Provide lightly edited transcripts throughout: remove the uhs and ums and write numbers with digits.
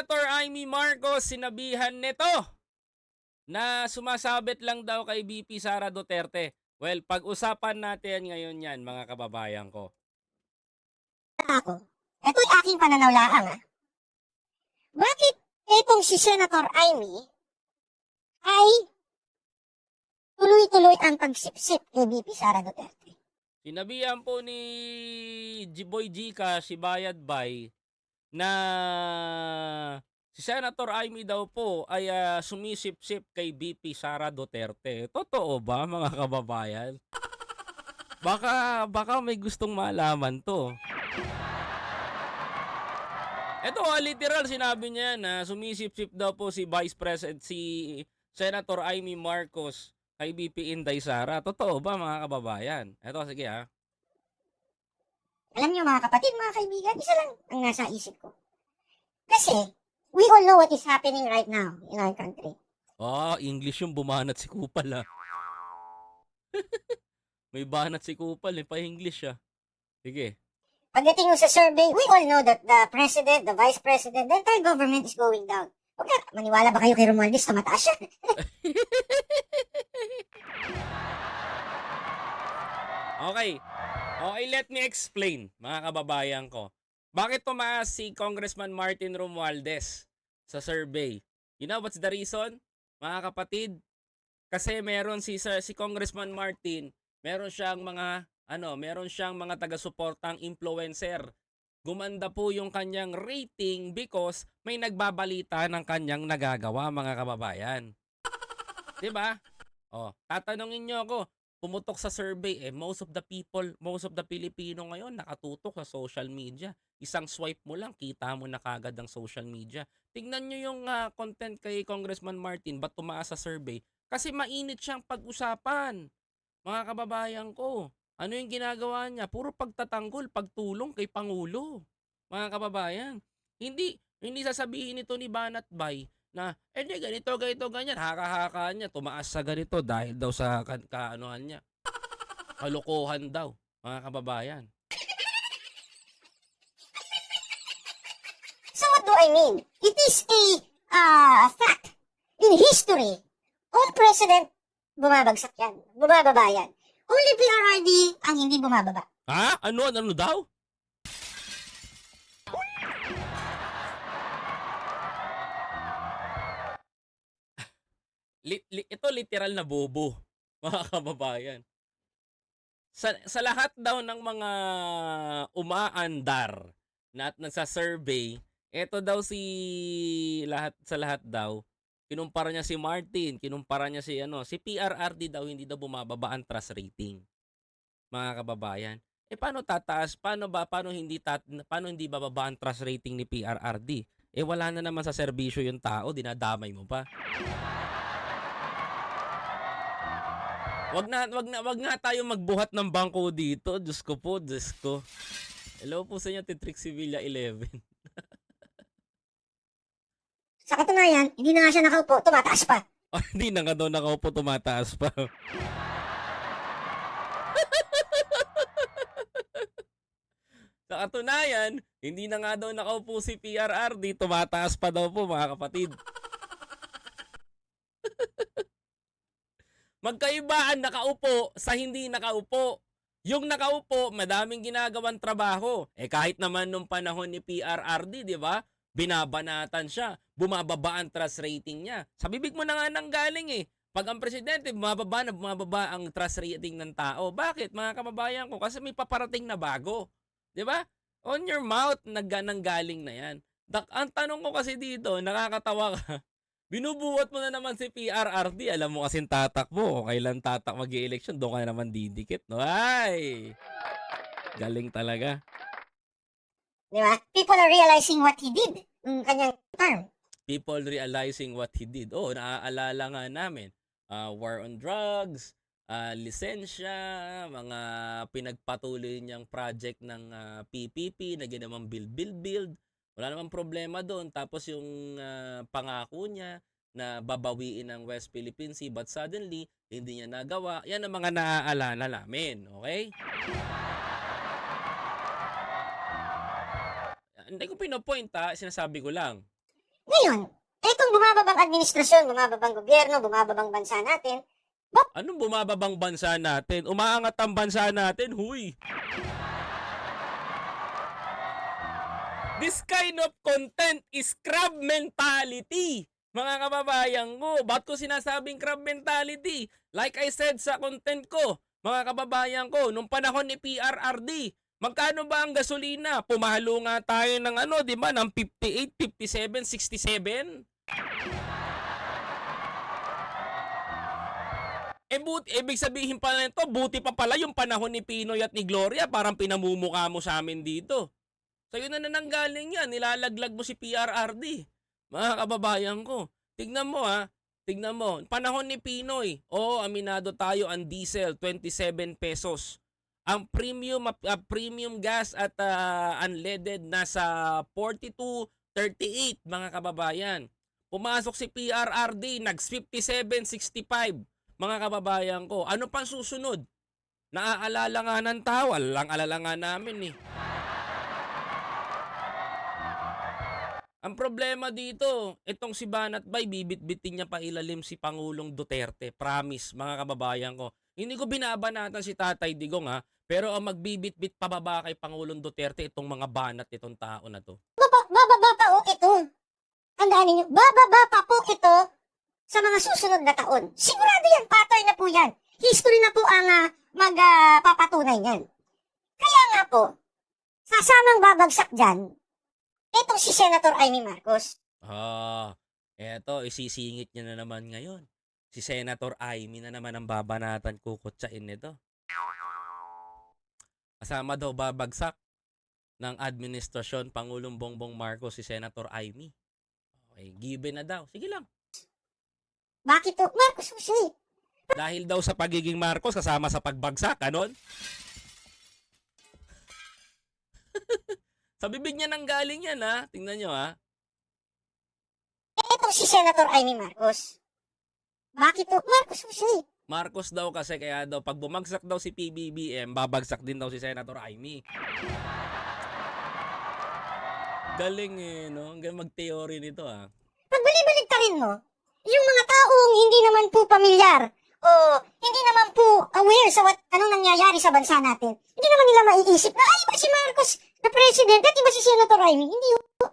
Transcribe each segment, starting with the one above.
Senator Amy Marcos sinabihan nito na sumasabit lang daw kay VP Sara Duterte. Well, pag-usapan natin ngayon yan, mga kababayan ko. Ako, ito'y aking pananaw lang. Bakit itong si Senator Amy ay tuloy-tuloy ang pagsipsip kay VP Sara Duterte? Sinabihan po ni Boy Gcash, si Bayad Bay, na si Senator Amy daw po ay sumisip-sip kay VP Sara Duterte. Totoo ba, mga kababayan? Baka may gustong malaman to. Ito literal sinabi niya na sumisip-sip daw po si Vice President, si Senator Amy Marcos kay VP Inday Sara. Totoo ba, mga kababayan? Ito, sige ha. Alam niyo mga kapatid, mga kaibigan, isa lang ang nasa isip ko. Kasi, we all know what is happening right now in our country. English yung bumanat si Kupal May banat si Kupal pa-English Sige. Pagdating mo sa survey, we all know that the president, the vice president, the entire government is going down. Huwag na, maniwala ba kayo kay Romualdez, tumataas siya? Okay, let me explain, mga kababayan ko. Bakit tumaas si Congressman Martin Romualdez sa survey? You know what's the reason, mga kapatid? Kasi meron si Congressman Martin, meron siyang mga taga-suportang influencer. Gumanda po yung kanyang rating because may nagbabalita ng kanyang nagagawa, mga kababayan. 'Di ba? Tatanungin niyo ako, pumutok sa survey, most of the Pilipino ngayon nakatutok sa social media. Isang swipe mo lang, kita mo na kagad ang social media. Tingnan niyo yung content kay Congressman Martin, ba't tumaas sa survey? Kasi mainit siyang pag-usapan, mga kababayan ko. Ano yung ginagawa niya? Puro pagtatanggol, pagtulong kay Pangulo, mga kababayan. Hindi sasabihin nito ni Banat Bay na ganito, ganyan, haka-haka niya, tumaas sa ganito dahil daw sa kaanuhan niya. Kalokohan daw, mga kababayan. So what do I mean? It is a fact. In history, all president bumabagsak yan. Bumababa yan. Only PRRD ang hindi bumababa. Ano daw? Ito literal na bobo, mga kababayan. Sa lahat daw ng mga umaandar na nagsa-survey, ito daw sa lahat daw, kinumpara niya si Martin, kinumpara niya si PRRD daw, hindi daw bumababa ang trust rating, mga kababayan. Paano tataas? Paano hindi bababa ang trust rating ni PRRD? Wala na naman sa serbisyo yung tao, dinadamay mo pa. Wag na tayo magbuhat ng bangko dito. Diyos ko. Hello po sa inyo, Titrix Sevilla 11. Sa katunayan, hindi na nga siya nakaupo, tumataas pa. Hindi na nga daw nakaupo, tumataas pa. Sa katunayan, hindi na nga daw nakaupo si PRRD, tumataas pa daw po, mga kapatid. Magkaiba ang nakaupo sa hindi nakaupo. Yung nakaupo, madaming ginagawang trabaho. Kahit naman nung panahon ni PRRD, di ba? Binabanatan siya. Bumababa ang trust rating niya. Sa bibig mo na nga nanggaling Pag ang presidente, bumababa ang trust rating ng tao. Bakit, mga kababayan ko? Kasi may paparating na bago. Di ba? On your mouth, nanggaling na yan. Ang tanong ko kasi dito, nakakatawa ka. Binubuhat mo na naman si PRRD. Alam mo kasing tatakbo. Kailan mag-i-election, doon ka na naman didikit. No? Ay! Galing talaga. Diba? People are realizing what he did ng kanyang term. People realizing what he did. Naaalala nga namin. War on drugs, lisensya, mga pinagpatuloy niyang project ng PPP na ginawang build. Wala namang problema doon. Tapos yung pangako niya na babawiin ng West Philippine Sea, but suddenly, hindi niya nagawa. Yan ang mga naaalala namin. Okay? Hindi ko pinopoint sinasabi ko lang. Ngayon, etong bumababang administrasyon, bumababang gobyerno, bumababang bansa natin, Anong bumababang bansa natin? Umaangat ang bansa natin, huy! This kind of content is crab mentality. Mga kababayan ko, ba't ko sinasabing crab mentality? Like I said sa content ko, mga kababayan ko, nung panahon ni PRRD, magkano ba ang gasolina? Pumalo nga tayo ng di ba, ng 58, 57, 67? Ibig sabihin pala nito, buti pa pala yung panahon ni Pinoy at ni Gloria, parang pinamumukha mo sa amin dito. Sa'yo na nananggaling yan, nilalaglag mo si PRRD. Mga kababayan ko, tignan mo tignan mo, panahon ni Pinoy, aminado tayo, ang diesel, 27 pesos. Ang premium gas at unleaded nasa 42.38, mga kababayan. Pumasok si PRRD, nags 57.65. Mga kababayan ko, ano pang susunod? Naaalala nga ng tao, alala nga namin eh. Ang problema dito, itong si Banat Bay, bibit-bitin niya pa ilalim si Pangulong Duterte. Promise, mga kababayan ko. Hindi ko binabanatan si Tatay Digong pero ang magbibit-bit pababa kay Pangulong Duterte itong mga banat itong tao na to. bababa pa ito. Tandaan ninyo, bababa pa po ito sa mga susunod na taon. Sigurado yan, pattern na po yan. History na po ang magpapatunay yan. Kaya nga po, sasamang babagsak dyan, itong si Senator Amy Marcos. Eto, isisingit niya na naman ngayon. Si Senator Amy na naman ang babanatan kukutsain nito. Kasama daw babagsak ng administrasyon Pangulong Bongbong Marcos si Senator Amy. Okay, given na daw. Sige lang. Bakit po? Marcos Jose. Dahil daw sa pagiging Marcos kasama sa pagbagsak, anon? Sa bibig niya nang galing yan, Tingnan nyo, Itong si Senator Amy Marcos. Bakit po? Marcos Jose. Marcos daw kasi kaya daw pag bumagsak daw si PBBM, babagsak din daw si Senator Amy. Galing no? Hanggang mag-theory nito, Pagbalik-baliktarin mo, yung mga taong hindi naman po pamilyar o hindi naman po aware sa anong nangyayari sa bansa natin, hindi naman nila maiisip na, ay, ba si Marcos na president at iba si Senator Amy? Hindi po.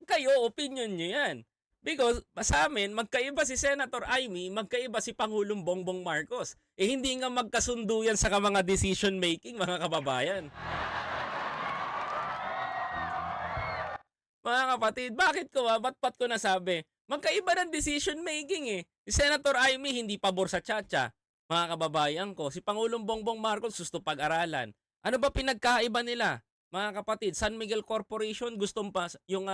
Kayo, opinion nyo yan. Because sa amin, magkaiba si Senator Amy, magkaiba si Pangulong Bongbong Marcos. Hindi nga magkasundo yan sa mga decision making, mga kababayan. Mga kapatid, bakit ko ba't ko nasabi? Magkaiba ng decision making Si Senator Amy hindi pabor sa tsa-tsa, mga kababayan ko. Si Pangulong Bongbong Marcos gusto pag-aralan. Ano ba pinagkaiba nila? Mga kapatid, San Miguel Corporation gustong yung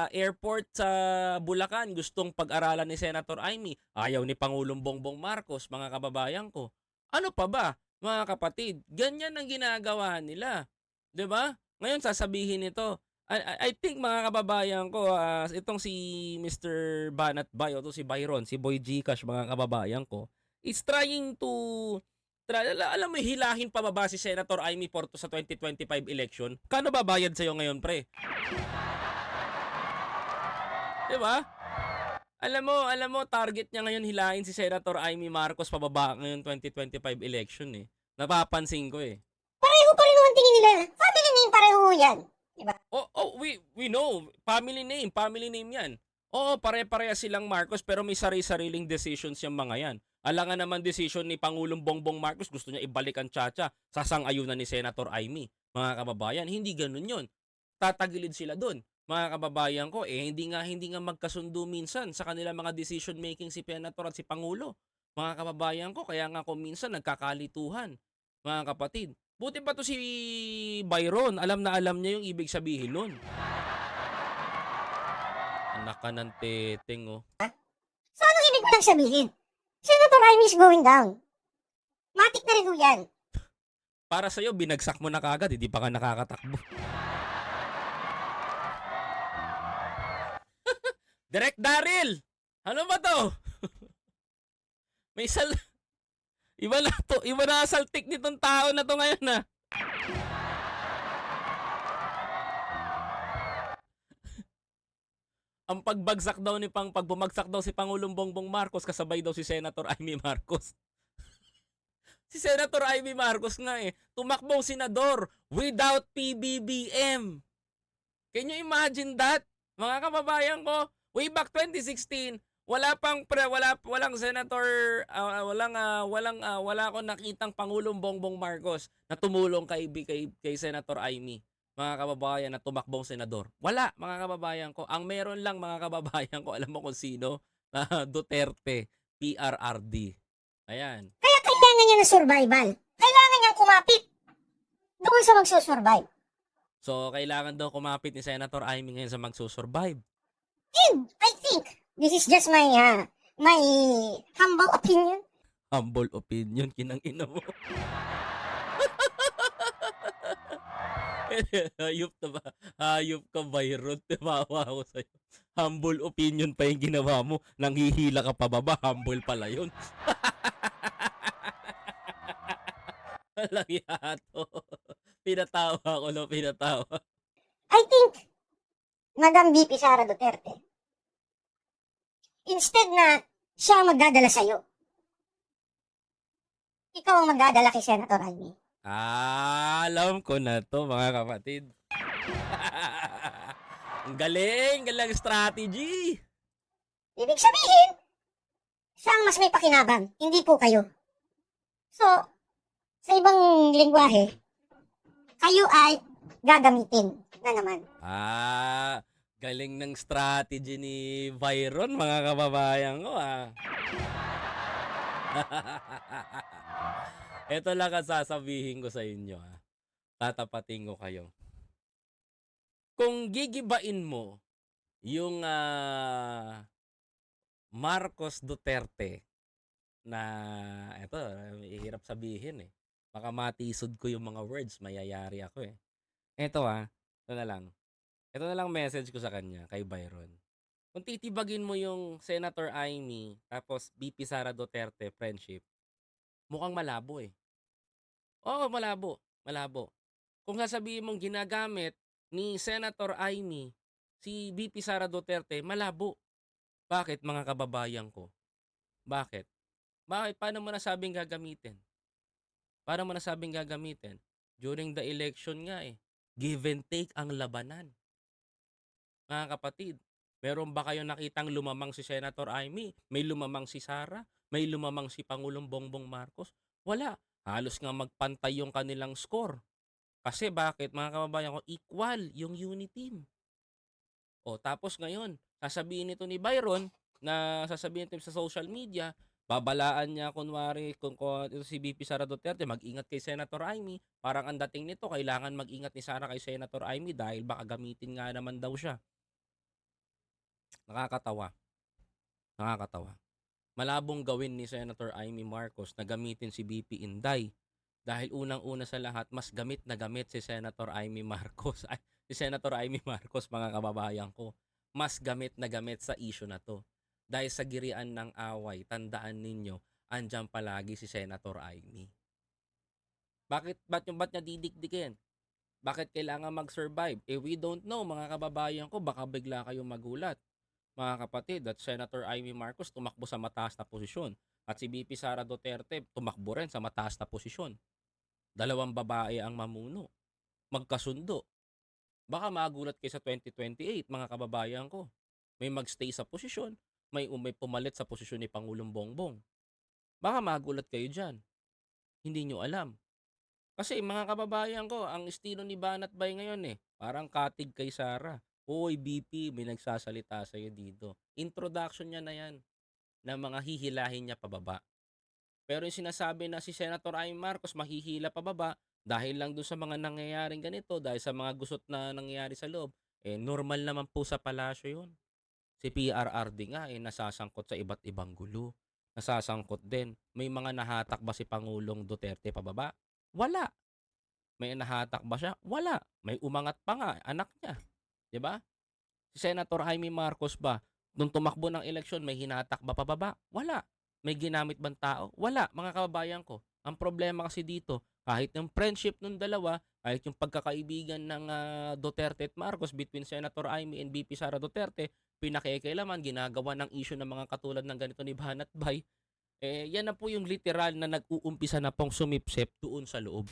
airport sa Bulacan gustong pag-aralan ni Senator Amy. Ayaw ni Pangulong Bongbong Marcos, mga kababayan ko. Ano pa ba, mga kapatid? Ganyan ang ginagawa nila. 'Di ba? Ngayon sasabihin nito, I think mga kababayan ko, itong si Mr. Banat Bay o to si Byron, si Boy Gcash, mga kababayan ko, is trying to alam mo, hilahin pababa si Senator Amy Porto sa 2025 election. Kano ba bayad sa'yo ngayon, pre? Diba? Alam mo, target niya ngayon hilahin si Senator Amy Marcos pababa ngayon 2025 election Napapansin ko Pareho pa rin ang tingin nila. Family name pareho yan. Diba? We know. Family name yan. Oo, pare-pareha silang Marcos pero may sari-sariling decisions yung mga yan. Alangan naman decision ni Pangulong Bongbong Marcos, gusto niya ibalik ang tsa-tsa, sasang-ayunan ni Senator Amy. Mga kababayan, hindi ganun yun. Tatagilid sila dun. Mga kababayan ko, hindi nga magkasundo minsan sa kanilang mga decision making si Senator at si Pangulo. Mga kababayan ko, kaya nga kung minsan nagkakalituhan. Mga kapatid, buti pa to si Byron, alam na alam niya yung ibig sabihin nun. Anak ka ng teteng, So, anong ibig ko lang sabihin? Senator Amy is going down. Matik na rin ho yan. Para sa'yo, binagsak mo na kagad, hindi pa ka nakakatakbo. Direk Daryl! Ano ba to? May Iba na saltik nitong tao na to ngayon Ang pagbagsak daw pag bumagsak daw si Pangulong Bongbong Marcos, kasabay daw si Senator Amy Marcos. Si Senator Amy Marcos nga tumakbong senador without PBBM. Can you imagine that? Mga kababayan ko, way back 2016, walang senator, wala akong nakitang Pangulong Bongbong Marcos na tumulong kay Senator Amy. Mga kababayan na tumakbong senador. Wala, mga kababayan ko. Ang meron lang, mga kababayan ko, alam mo kung sino? Duterte, PRRD. Ayan. Kaya kailangan niya ng survival. Kailangan niyang kumapit doon sa magsusurvive. So, kailangan daw kumapit ni Senator Amy ngayon sa magsusurvive. And I think this is just my humble opinion. Humble opinion, kinang-ina mo. Hayop na ba? Hayop ka, Byron. Tumawa ako sa'yo. Humble opinion pa yung ginawa mo. Nanghihila ka pababa. Humble pala yun. Walang yato. Pinatawa ko no, pinatawa. I think, Madam VP Sara Duterte, instead na siya ang magdadala sa'yo, ikaw ang magdadala kay Senator Amy. Alam ko na to, mga kapatid. Ang galing strategy. Ibig sabihin, siya ang mas may pakinabang, hindi po kayo. So, sa ibang lingwahe, kayo ay gagamitin na naman. Galing ng strategy ni Byron, mga kababayan ko Ito lang ang sasabihin ko sa inyo Tatapatin ko kayo. Kung gigibain mo yung Marcos Duterte na eto, hirap sabihin Baka matisod ko yung mga words, mayayari ako Ito ito na lang. Ito na lang message ko sa kanya, kay Byron. Kung titibagin mo yung Senator Amy, tapos VP Sara Duterte friendship, mukhang malabo Oo, malabo. Malabo. Kung sasabihin mong ginagamit ni Senator Amy si VP Sara Duterte, malabo. Bakit, mga kababayan ko? Bakit? Paano mo nasabing gagamitin? Paano mo nasabing gagamitin? During the election nga give and take ang labanan. Mga kapatid, meron ba kayong nakitang lumamang si Senator Amy? May lumamang si Sara? May lumamang si Pangulong Bongbong Marcos? Wala. Halos nga magpantay yung kanilang score. Kasi bakit, mga kababayan ko, equal yung unit team. Tapos ngayon, sasabihin nito ni Byron, sasabihin nito sa social media, babalaan niya kunwari kung ito si VP Sara Duterte, mag-ingat kay Senator Amy. Parang ang dating nito, kailangan mag-ingat ni Sara kay Senator Amy dahil baka gamitin nga naman daw siya. Nakakatawa. Malabong gawin ni Senator Amy Marcos na gamitin si VP Inday. Dahil unang-una sa lahat, mas gamit na gamit si Senator Amy Marcos. Si Senator Amy Marcos, mga kababayan ko. Mas gamit na gamit sa issue na to. Dahil sa girian ng away, tandaan ninyo, andyan palagi si Senator Amy. Ba't niya didikdikin? Bakit kailangan mag-survive? We don't know, mga kababayan ko. Baka bigla kayong magulat. Mga kapatid, at Senator Amy Marcos tumakbo sa mataas na posisyon. At si VP Sara Duterte tumakbo rin sa mataas na posisyon. Dalawang babae ang mamuno. Magkasundo. Baka magulat kayo sa 2028, mga kababayan ko. May magstay sa posisyon. May pumalit sa posisyon ni Pangulong Bongbong. Baka magulat kayo dyan. Hindi nyo alam. Kasi mga kababayan ko, ang estilo ni Banat Bay ngayon parang katig kay Sara. Oy, BP, may nagsasalita sa'yo dito. Introduction niya na yan na mga hihilahin niya pababa. Pero yung sinasabi na si Senator Amy Marcos mahihila pababa dahil lang doon sa mga nangyayaring ganito, dahil sa mga gusot na nangyayari sa loob, normal naman po sa palasyo yun. Si PRRD nga nasasangkot sa iba't ibang gulo. Nasasangkot din. May mga nahatak ba si Pangulong Duterte pababa? Wala. May nahatak ba siya? Wala. May umangat pa nga, anak niya. 'Di ba? Si Senator Amy Marcos ba, nung tumakbo ng eleksyon, may hinatak ba pababa? Wala. May ginamit bang tao? Wala, mga kababayan ko. Ang problema kasi dito, kahit yung friendship ng dalawa Kahit yung pagkakaibigan ng Duterte at Marcos between Senator Amy and VP Sara Duterte, pinakikialaman, ginagawa ng issue ng mga katulad ng ganito ni Banat Bay, yan na po yung literal na nag-uumpisa na pong sumipsip doon sa loob.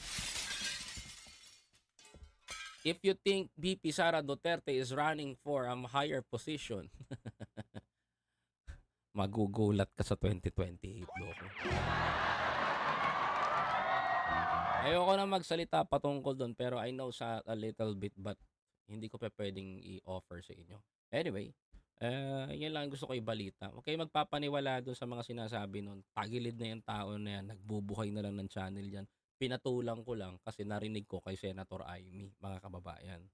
If you think VP Sara Duterte is running for a higher position, magugulat ka sa 2028, loko. Ayoko na magsalita patungkol doon pero I know sa a little bit but hindi ko pa pwedeng i-offer sa inyo. Anyway, yan lang ang gusto ko ibalita. Huwag kayong magpapaniwala doon sa mga sinasabi nun. Tagilid na yung tao na yan. Nagbubuhay na lang ng channel yan. Pinatulang ko lang kasi narinig ko kay Senator Amy, mga kababayan.